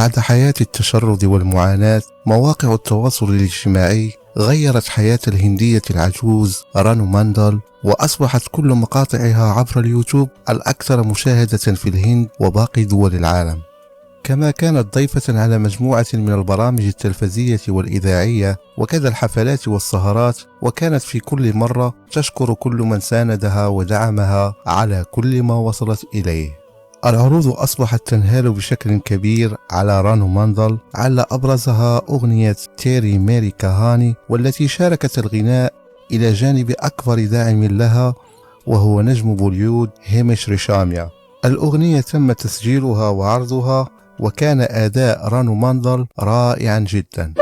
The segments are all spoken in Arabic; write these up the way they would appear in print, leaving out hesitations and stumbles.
بعد حياة التشرد والمعاناة، مواقع التواصل الاجتماعي غيرت حياة الهندية العجوز رانو ماندل، وأصبحت كل مقاطعها عبر اليوتيوب الأكثر مشاهدة في الهند وباقي دول العالم. كما كانت ضيفة على مجموعة من البرامج التلفزية والإذاعية وكذا الحفلات والسهرات، وكانت في كل مرة تشكر كل من ساندها ودعمها على كل ما وصلت إليه. العروض أصبحت تنهال بشكل كبير على رانو ماندل، على أبرزها أغنية تيري ميري كهاني، والتي شاركت الغناء إلى جانب أكبر داعم لها وهو نجم بوليود هيمش ريشاميا. الأغنية تم تسجيلها وعرضها، وكان أداء رانو ماندل رائعا جدا.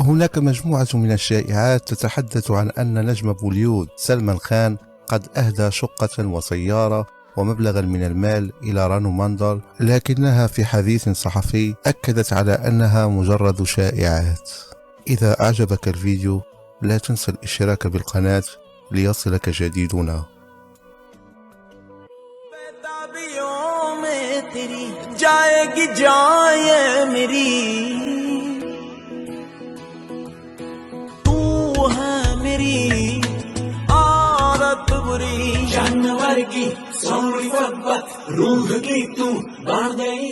هناك مجموعة من الشائعات تتحدث عن أن نجم بوليود سلمان خان قد أهدى شقة وسيارة ومبلغا من المال إلى رانو ماندل، لكنها في حديث صحفي أكدت على أنها مجرد شائعات. إذا أعجبك الفيديو لا تنسى الاشتراك بالقناة ليصلك جديدنا. जाएगी जाए मेरी, तू है मेरी आदत बुरी, जानवर की सोनी मोहब्बत रूह की तू बांध गई।